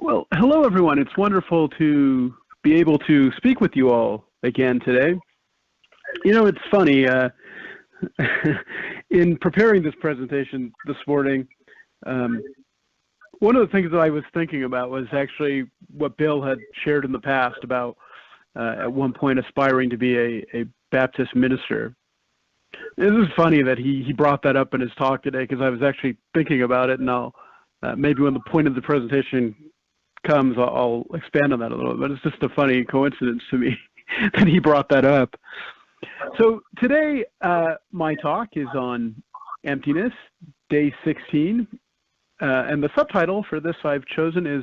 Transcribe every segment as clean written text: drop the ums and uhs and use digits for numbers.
Well, hello everyone. It's wonderful to be able to speak with you all again today. You know, it's funny, in preparing this presentation this morning, one of the things that I was thinking about was actually what Bill had shared in the past about at one point aspiring to be a Baptist minister. It is funny that he brought that up in his talk today, because I was actually thinking about it, and I'll maybe when the point of the presentation comes, I'll expand on that a little bit, but it's just a funny coincidence to me that he brought that up. So today, my talk is on emptiness, day 16, and the subtitle for this I've chosen is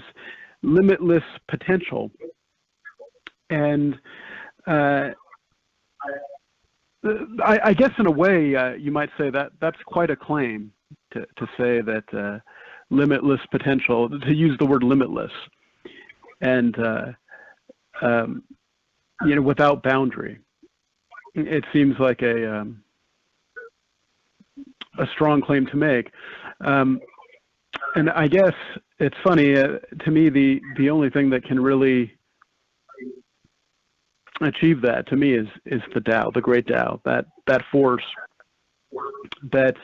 Limitless Potential. And I guess in a way, you might say that that's quite a claim to say that limitless potential, to use the word limitless, and you know, without boundary. It seems like a strong claim to make, and I guess it's funny to me. The only thing that can really achieve that, to me, is the Tao, the great Tao, that force that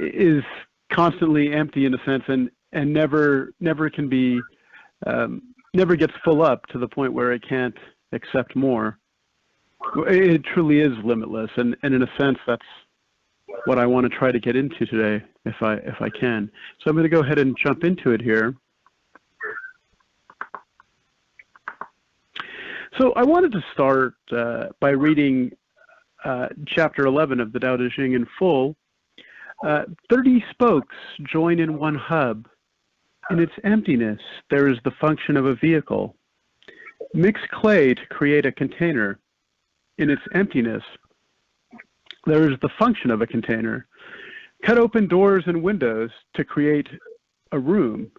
is constantly empty in a sense, and never can be, never gets full up to the point where it can't accept more. It truly is limitless, and in a sense, that's what I want to try to get into today, if I can. So I'm going to go ahead and jump into it here. So I wanted to start by reading chapter 11 of the Tao Te Ching in full. 30 spokes join in one hub. In its emptiness, there is the function of a vehicle. Mix clay to create a container. In its emptiness, there is the function of a container. Cut open doors and windows to create a room.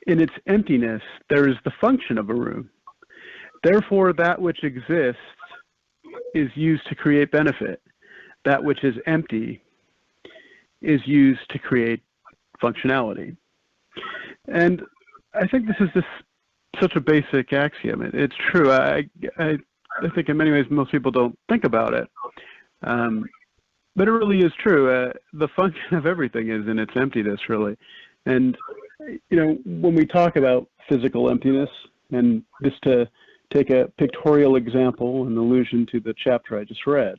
In its emptiness, there is the function of a room. Therefore, that which exists is used to create benefit. That which is empty is used to create functionality. And I think this is such a basic axiom. It's true. I think in many ways most people don't think about it. But it really is true. The function of everything is in its emptiness, really. And, you know, when we talk about physical emptiness, and just to take a pictorial example, an allusion to the chapter I just read,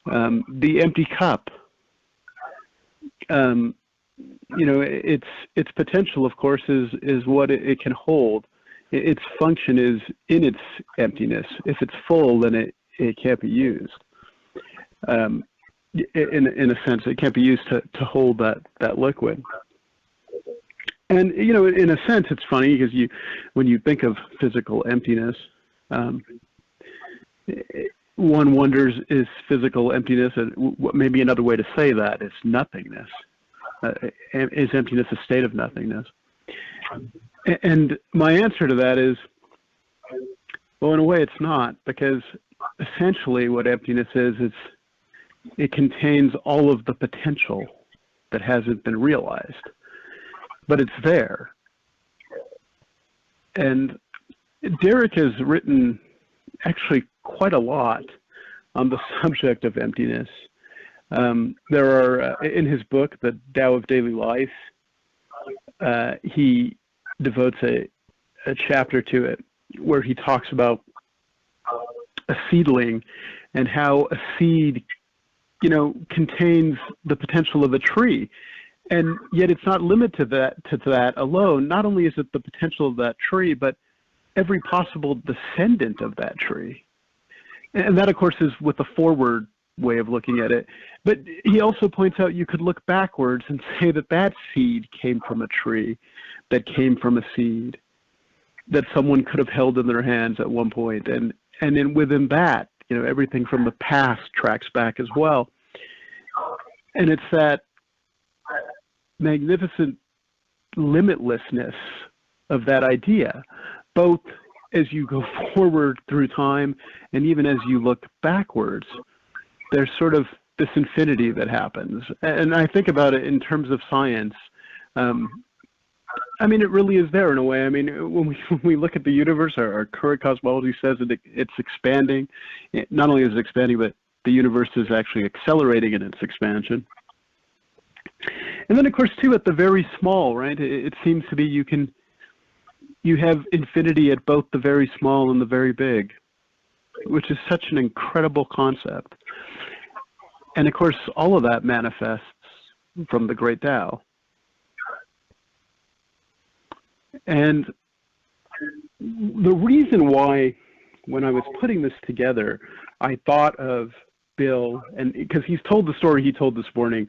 the empty cup, you know, its potential, of course, is what it can hold. Its function is in its emptiness. If it's full, then it can't be used. In a sense, it can't be used to hold that liquid. And, you know, in a sense, it's funny because when you think of physical emptiness, one wonders, is physical emptiness, and maybe another way to say that is nothingness. Is emptiness a state of nothingness? And my answer to that is, well, in a way it's not, because essentially what emptiness is it contains all of the potential that hasn't been realized, but it's there. And Derek has written actually quite a lot on the subject of emptiness. There are, in his book, The Tao of Daily Life, he devotes a chapter to it where he talks about a seedling and how a seed, you know, contains the potential of a tree. And yet it's not limited to that alone. Not only is it the potential of that tree, but every possible descendant of that tree. And that, of course, is with the forward way of looking at it. But he also points out you could look backwards and say that seed came from a tree, that came from a seed, that someone could have held in their hands at one point. And then within that, you know, everything from the past tracks back as well. And it's that magnificent limitlessness of that idea, both as you go forward through time and even as you look backwards. There's sort of this infinity that happens. And I think about it in terms of science. I mean, it really is there in a way. I mean, when we look at the universe, our current cosmology says that it's expanding. Not only is it expanding, but the universe is actually accelerating in its expansion. And then, of course, too, at the very small, right? It seems to be you have infinity at both the very small and the very big, which is such an incredible concept. And of course, all of that manifests from the great Tao. And the reason why, when I was putting this together, I thought of Bill, and because he's told the story he told this morning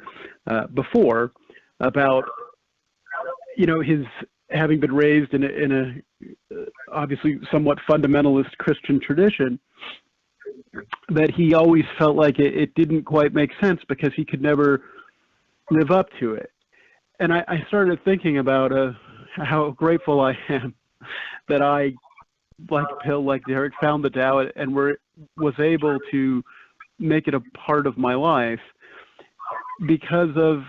before about, his having been raised in a obviously somewhat fundamentalist Christian tradition, that he always felt like it didn't quite make sense because he could never live up to it. And I started thinking about how grateful I am that I, like Bill, like Derek, found the Tao and was able to make it a part of my life because of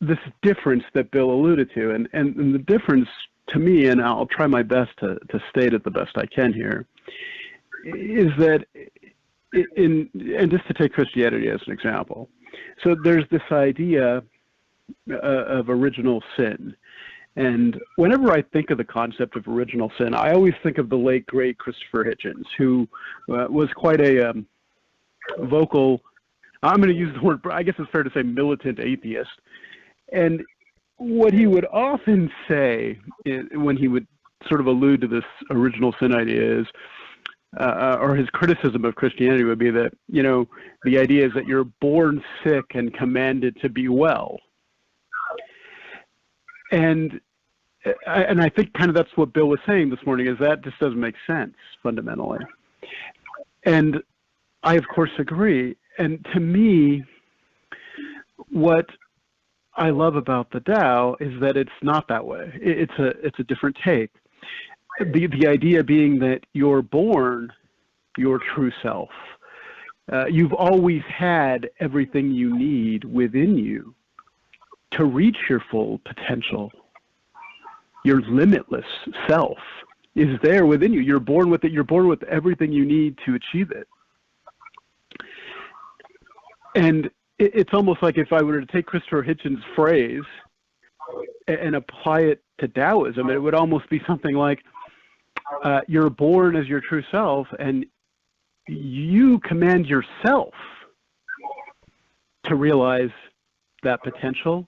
this difference that Bill alluded to. And the difference to me, and I'll try my best to state it the best I can here, is that and just to take Christianity as an example, so there's this idea of original sin. And whenever I think of the concept of original sin, I always think of the late, great Christopher Hitchens, who was quite a vocal, I'm going to use the word, I guess it's fair to say, militant atheist. And what he would often say when he would sort of allude to this original sin idea is, or his criticism of Christianity would be that, the idea is that you're born sick and commanded to be well. And I think kind of that's what Bill was saying this morning, is that just doesn't make sense fundamentally. And I, of course, agree. And to me, what I love about the Tao is that it's not that way. It's a different take. The idea being that you're born your true self. You've always had everything you need within you to reach your full potential. Your limitless self is there within you. You're born with it. You're born with everything you need to achieve it. And it's almost like if I were to take Christopher Hitchens' phrase and apply it to Taoism, it would almost be something like, you're born as your true self, and you command yourself to realize that potential.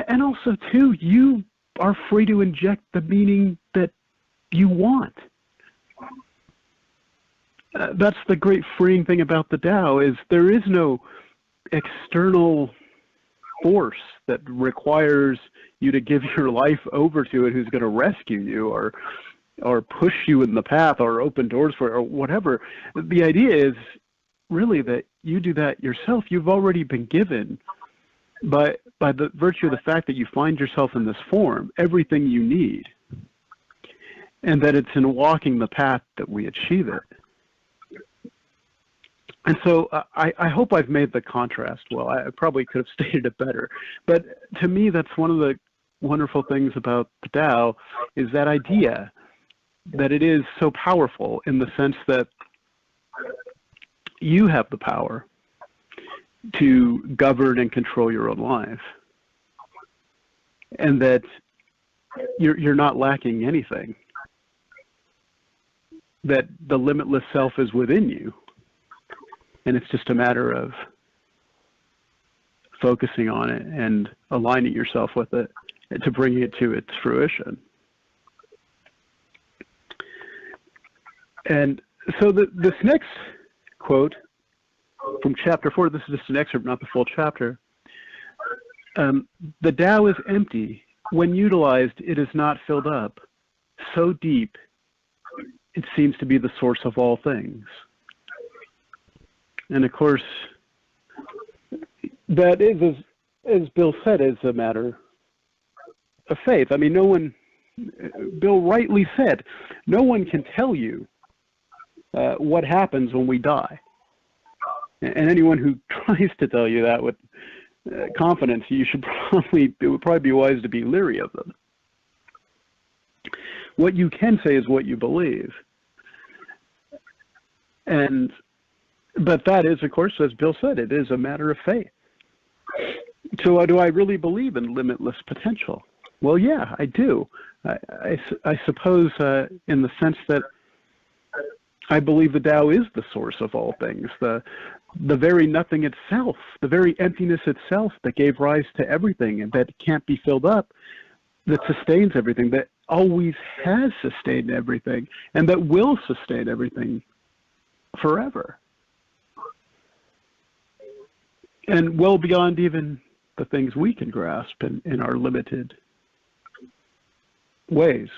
And also, too, you are free to inject the meaning that you want. That's the great freeing thing about the Tao, is there is no external force that requires you to give your life over to it who's going to rescue you or push you in the path or open doors for it or whatever. The idea is really that you do that yourself. You've already been given, by the virtue of the fact that you find yourself in this form, everything you need, and that it's in walking the path that we achieve it. And so I hope I've made the contrast well. I probably could have stated it better. But to me, that's one of the wonderful things about the Tao, is that idea that it is so powerful in the sense that you have the power to govern and control your own life, and that you're not lacking anything, that the limitless self is within you, and it's just a matter of focusing on it and aligning yourself with it to bring it to its fruition. And so this next quote from chapter 4, this is just an excerpt, not the full chapter. The Tao is empty. When utilized, it is not filled up. So deep, it seems to be the source of all things. And of course, that is, as Bill said, is a matter of faith. I mean, Bill rightly said, no one can tell you what happens when we die. And anyone who tries to tell you that would confidence, it would probably be wise to be leery of them. What you can say is what you believe. But that is, of course, as Bill said, it is a matter of faith. So do I really believe in limitless potential? Well, yeah, I do. I suppose in the sense that I believe the Tao is the source of all things, the very nothing itself, the very emptiness itself that gave rise to everything and that can't be filled up, that sustains everything, that always has sustained everything, and that will sustain everything forever. And well beyond even the things we can grasp in our limited ways.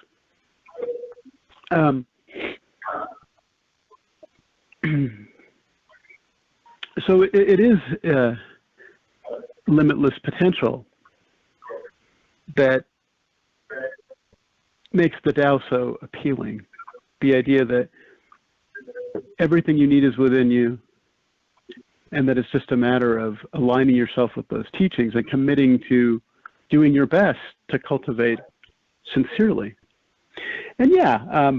So it is limitless potential that makes the Tao so appealing. The idea that everything you need is within you, and that it's just a matter of aligning yourself with those teachings and committing to doing your best to cultivate sincerely. And yeah,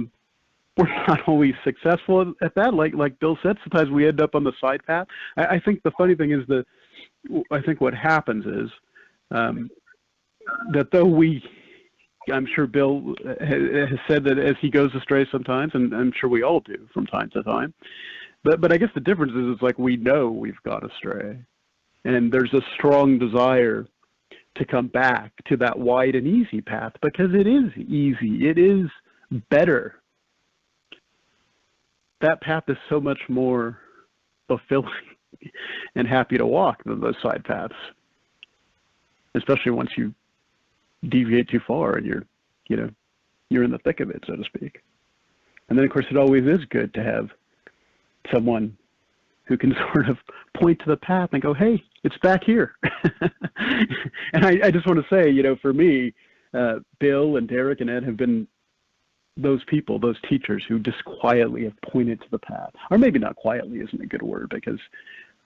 we're not always successful at that. Like Bill said, sometimes we end up on the side path. I think the funny thing is that I think what happens is that though I'm sure Bill has said that as he goes astray sometimes, and I'm sure we all do from time to time. But I guess the difference is it's like we know we've gone astray, and there's a strong desire to come back to that wide and easy path because it is easy. It is better. That path is so much more fulfilling and happy to walk than those side paths, especially once you deviate too far and you're in the thick of it, so to speak. And then, of course, it always is good to have someone who can sort of point to the path and go, hey, it's back here. And I just want to say, for me, Bill and Derek and Ed have been those people, those teachers who just quietly have pointed to the path. Or maybe not quietly isn't a good word, because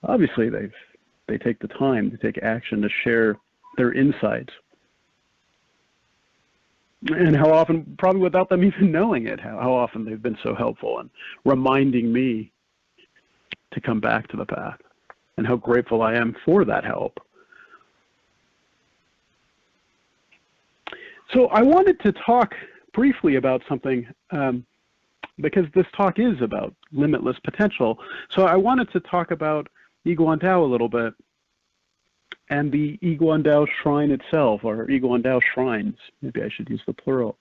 obviously they take the time to take action to share their insights. And how often, probably without them even knowing it, how often they've been so helpful and reminding me to come back to the path, and how grateful I am for that help. So I wanted to talk briefly about something, because this talk is about limitless potential. So I wanted to talk about Yiguan Tao a little bit, and the Yiguan Tao shrine itself, or Yiguan Tao shrines. Maybe I should use the plural.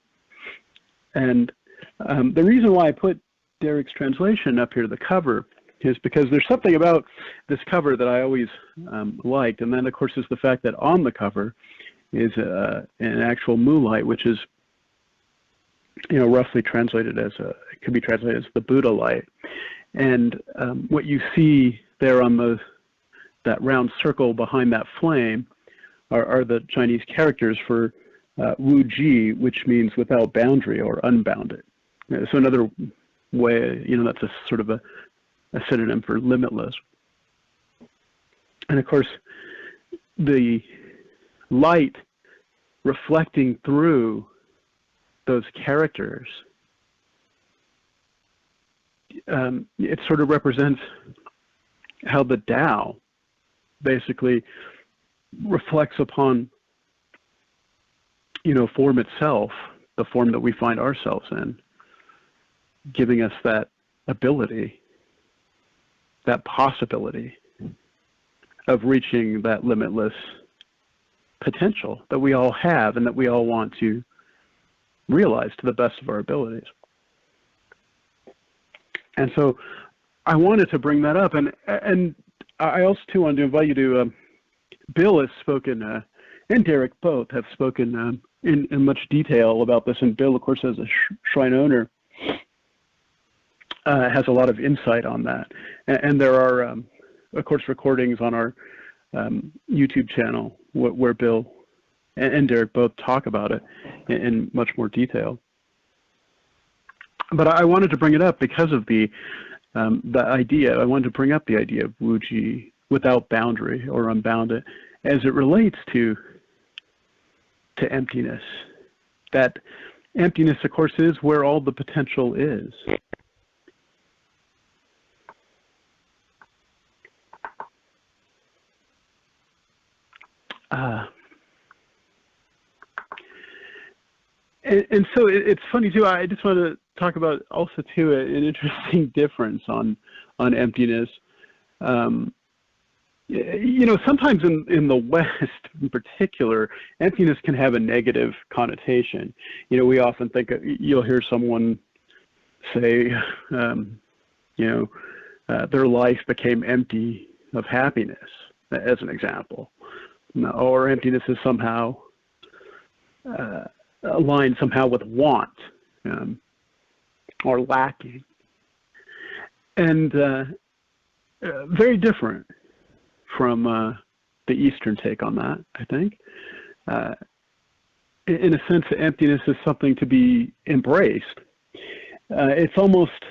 And the reason why I put Derek's translation up here to the cover is because there's something about this cover that I always liked, and then of course is the fact that on the cover is an actual moonlight, which is roughly translated as it could be translated as the Buddha light. And what you see there on that round circle behind that flame are the Chinese characters for Wu Ji, which means without boundary or unbounded. So another way, that's a sort of a synonym for limitless. And of course, the light reflecting through those characters, it sort of represents how the Tao basically reflects upon, form itself, the form that we find ourselves in, giving us that ability, that possibility of reaching that limitless potential that we all have and that we all want to realize to the best of our abilities. And so I wanted to bring that up, and I also too wanted to invite you to, Bill has spoken, and Derek both have spoken in much detail about this, and Bill, of course, as a shrine owner, has a lot of insight on that. And there are, of course, recordings on our YouTube channel where Bill and Derek both talk about it in much more detail. But I wanted to bring it up because of the idea. I wanted to bring up the idea of Wu Ji, without boundary or unbounded, as it relates to emptiness. That emptiness, of course, is where all the potential is. And so it's funny too. I just want to talk about also too an interesting difference on emptiness. Sometimes in the West, in particular, emptiness can have a negative connotation. We often think you'll hear someone say, their life became empty of happiness, as an example, or emptiness is somehow aligned somehow with want or lacking, and very different from the Eastern take on that, I think. In a sense, emptiness is something to be embraced. It's almost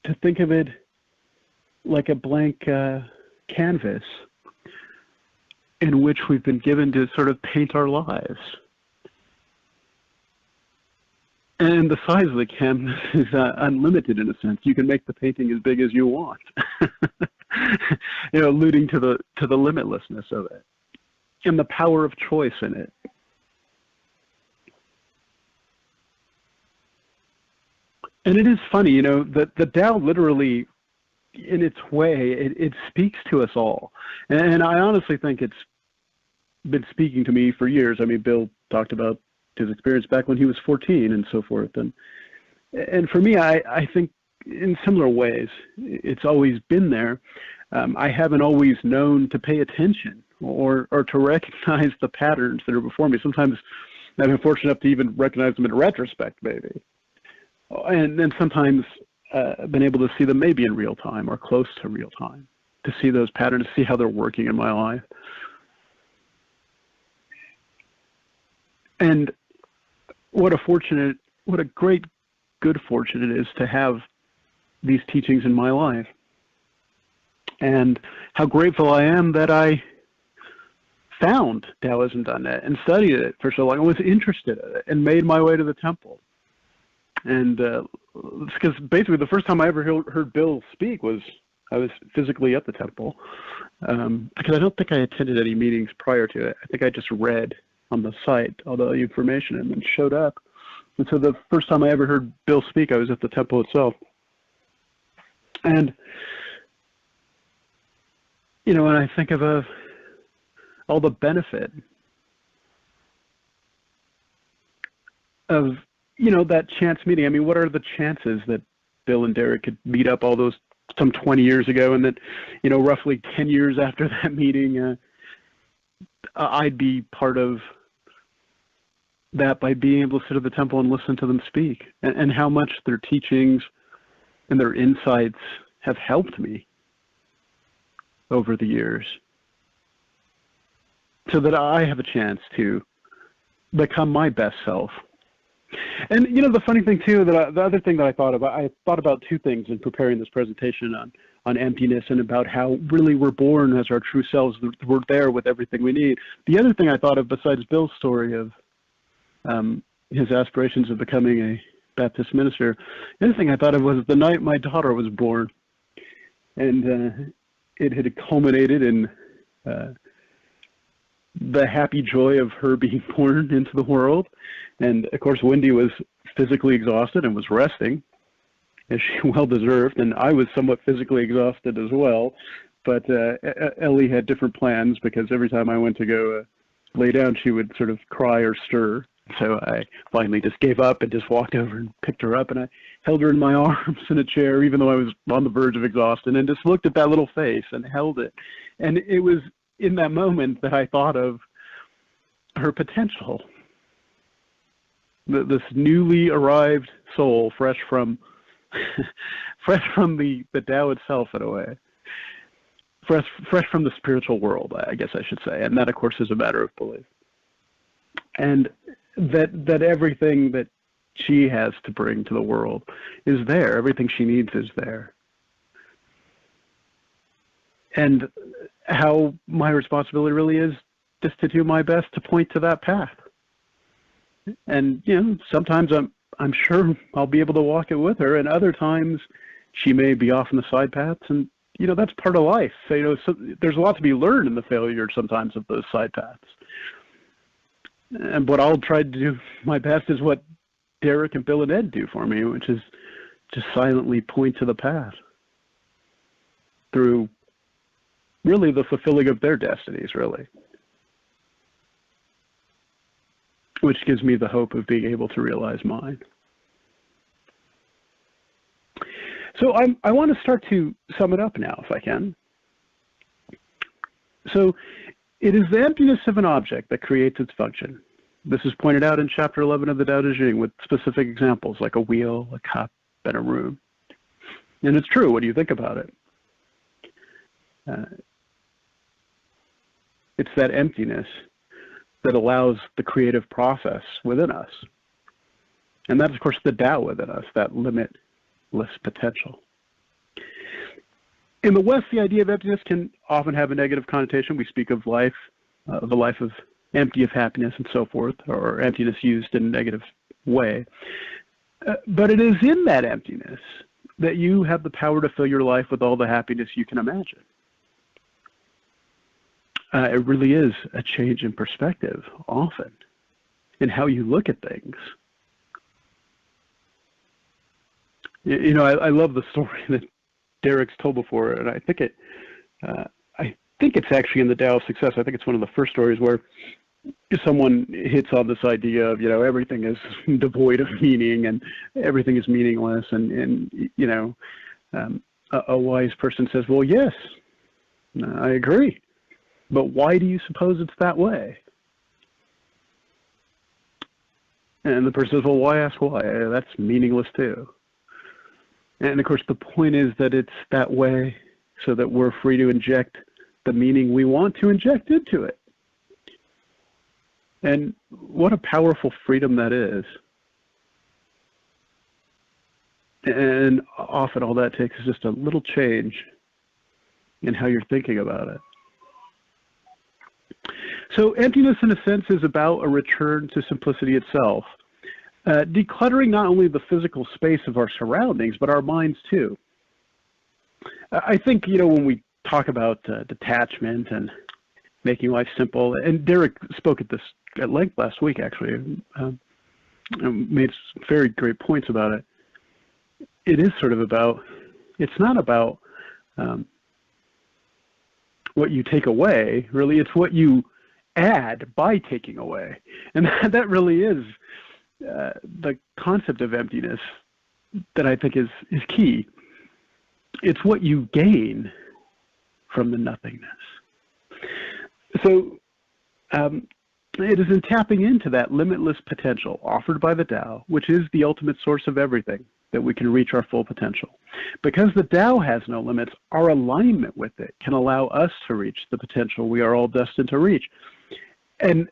to think of it like a blank canvas in which we've been given to sort of paint our lives. And the size of the canvas is unlimited in a sense. You can make the painting as big as you want, alluding to the limitlessness of it and the power of choice in it. And it is funny, that the Tao literally, in its way, it speaks to us all. And I honestly think it's been speaking to me for years. I mean, Bill talked about his experience back when he was 14 and so forth. And for me, I think in similar ways, it's always been there. I haven't always known to pay attention or to recognize the patterns that are before me. Sometimes I've been fortunate enough to even recognize them in retrospect, maybe. And then sometimes I've been able to see them maybe in real time or close to real time, to see those patterns, to see how they're working in my life. And what a great good fortune it is to have these teachings in my life. And how grateful I am that I found Taoism.net and studied it for so long and was interested in it and made my way to the temple. And because basically the first time I ever heard Bill speak was I was physically at the temple, because I don't think I attended any meetings prior to it. I think I just read on the site all the information and then showed up. And so the first time I ever heard Bill speak, I was at the temple itself. And, when I think of all the benefit of, that chance meeting. I mean, what are the chances that Bill and Derek could meet up all those some 20 years ago, and that, roughly 10 years after that meeting, I'd be part of that by being able to sit at the temple and listen to them speak, and how much their teachings and their insights have helped me over the years, so that I have a chance to become my best self. And the funny thing too, the other thing that I thought about two things in preparing this presentation on emptiness, and about how really we're born as our true selves. We're there with everything we need. The other thing I thought of, besides Bill's story of his aspirations of becoming a Baptist minister, the other thing I thought of was the night my daughter was born, and it had culminated in the happy joy of her being born into the world. And of course, Wendy was physically exhausted and was resting, as she well deserved, and I was somewhat physically exhausted as well. But Ellie had different plans, because every time I went to go lay down, she would sort of cry or stir. So I finally just gave up and just walked over and picked her up, and I held her in my arms in a chair, even though I was on the verge of exhaustion, and just looked at that little face and held it. And it was in that moment that I thought of her potential. This newly arrived soul, fresh from the Tao itself, in a way, fresh from the spiritual world, I guess I should say. And that, of course, is a matter of belief. And that everything that she has to bring to the world is there. Everything she needs is there. and how my responsibility really is just to do my best to point to that path. And, you know, sometimes I'm sure I'll be able to walk it with her, and other times she may be off in the side paths, and, you know, that's part of life. So, you know, there's a lot to be learned in the failure sometimes of those side paths. And what I'll try to do my best is what Derek and Bill and Ed do for me, which is just silently point to the path through really the fulfilling of their destinies, really. Which gives me the hope of being able to realize mine. So I want to start to sum it up now, if I can. So it is the emptiness of an object that creates its function. This is pointed out in Chapter 11 of the Tao Te Ching with specific examples like a wheel, a cup, and a room. And it's true when you think about it. It's that emptiness that allows the creative process within us. And that's, of course, the Tao within us, that limitless potential. In the West, the idea of emptiness can often have a negative connotation. We speak of life, the life of empty of happiness and so forth, or emptiness used in a negative way. But it is in that emptiness that you have the power to fill your life with all the happiness you can imagine. It really is a change in perspective, often, in how you look at things. You know, I love the story that Derek's told before, and I think it's actually in the Tao of Success. I think it's one of the first stories where someone hits on this idea of, you know, everything is devoid of meaning and everything is meaningless, and you know, a wise person says, well, yes, I agree. But why do you suppose it's that way? And the person says, well, why ask why? That's meaningless too. And of course, the point is that it's that way so that we're free to inject the meaning we want to inject into it. And what a powerful freedom that is. And often all that takes is just a little change in how you're thinking about it. So emptiness, in a sense, is about a return to simplicity itself, decluttering not only the physical space of our surroundings, but our minds too. I think, you know, when we talk about detachment and making life simple, and Derek spoke at this at length last week, actually, made very great points about it. It is sort of about, it's not about what you take away, really, it's what you add by taking away. And that really is the concept of emptiness that I think is key. It's what you gain from the nothingness. So it is in tapping into that limitless potential offered by the Tao, which is the ultimate source of everything, that we can reach our full potential. Because the Tao has no limits, our alignment with it can allow us to reach the potential we are all destined to reach. And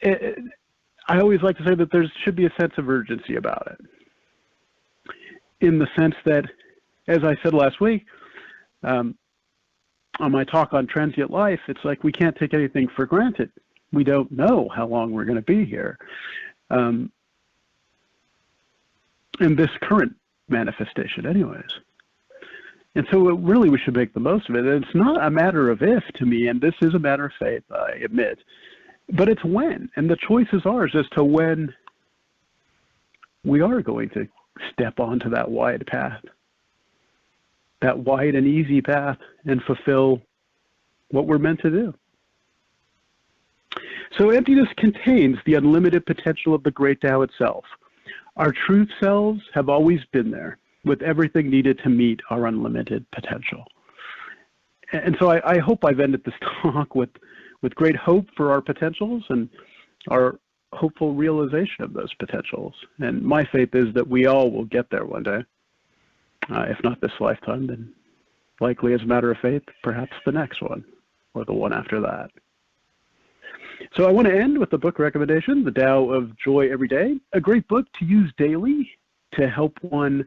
I always like to say that there should be a sense of urgency about it, in the sense that, as I said last week, on my talk on transient life, it's like we can't take anything for granted. We don't know how long we're going to be here. In this current manifestation anyways. And so really we should make the most of it. And it's not a matter of if to me, and this is a matter of faith, I admit, but it's when. And the choice is ours as to when we are going to step onto that wide path, that wide and easy path, and fulfill what we're meant to do. So emptiness contains the unlimited potential of the great Tao itself. Our truth selves have always been there, with everything needed to meet our unlimited potential. And so I hope I've ended this talk with great hope for our potentials and our hopeful realization of those potentials. And my faith is that we all will get there one day. If not this lifetime, then likely as a matter of faith, perhaps the next one or the one after that. So I want to end with the book recommendation, The Tao of Joy Every Day, a great book to use daily to help one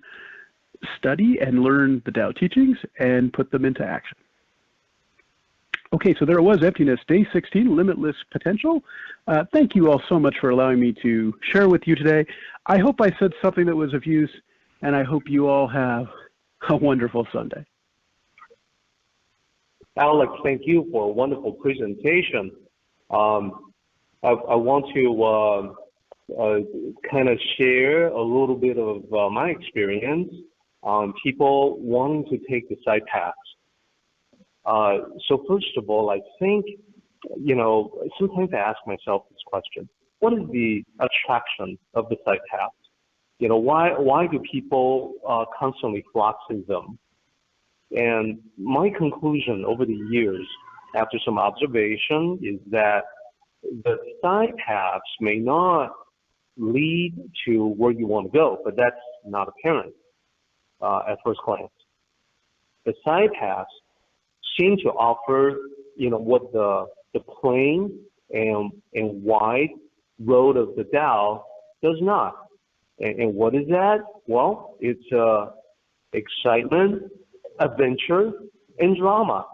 study and learn the Tao teachings and put them into action. Okay, so there it was, Emptiness, Day 16, Limitless Potential. Thank you all so much for allowing me to share with you today. I hope I said something that was of use, and I hope you all have a wonderful Sunday. Alex, thank you for a wonderful presentation. I want to kind of share a little bit of my experience on people wanting to take the side paths. So first of all, I think, sometimes I ask myself this question: what is the attraction of the side paths? Why do people constantly flock to them? And my conclusion over the years, after some observation, is that the side paths may not lead to where you want to go, but that's not apparent at first glance. The side paths seem to offer, what the plain and wide road of the Tao does not. And what is that? Well, it's excitement, adventure, and drama.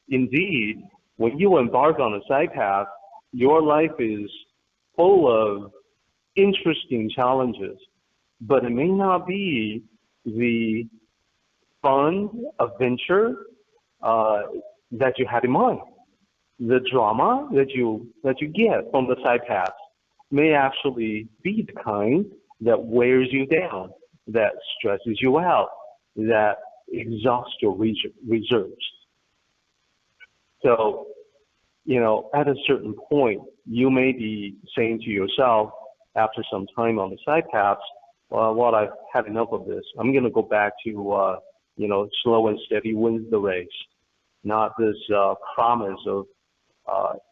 Indeed, when you embark on a side path, your life is full of interesting challenges, but it may not be the fun adventure that you had in mind. The drama that you get from the side paths may actually be the kind that wears you down, that stresses you out, that exhausts your reserves. So, at a certain point, you may be saying to yourself, after some time on the side paths, well, I've had enough of this. I'm going to go back to, slow and steady wins the race, not this promise of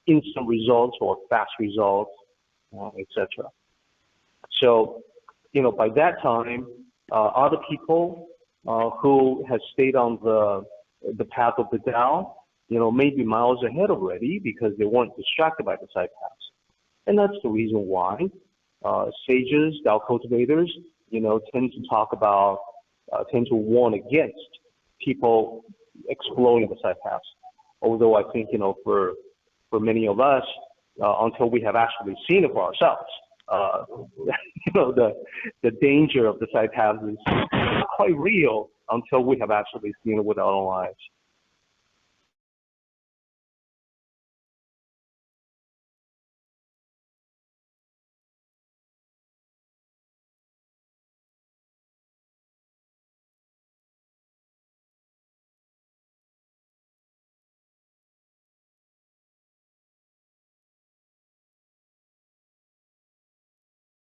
instant results or fast results, etc. So, by that time, other people who have stayed on the path of the Tao, maybe miles ahead already because they weren't distracted by the side paths. And that's the reason why sages, Tao cultivators, tend to warn against people exploring the side paths. Although I think, for many of us, until we have actually seen it for ourselves, the danger of the side paths is quite real until we have actually seen it with our own eyes.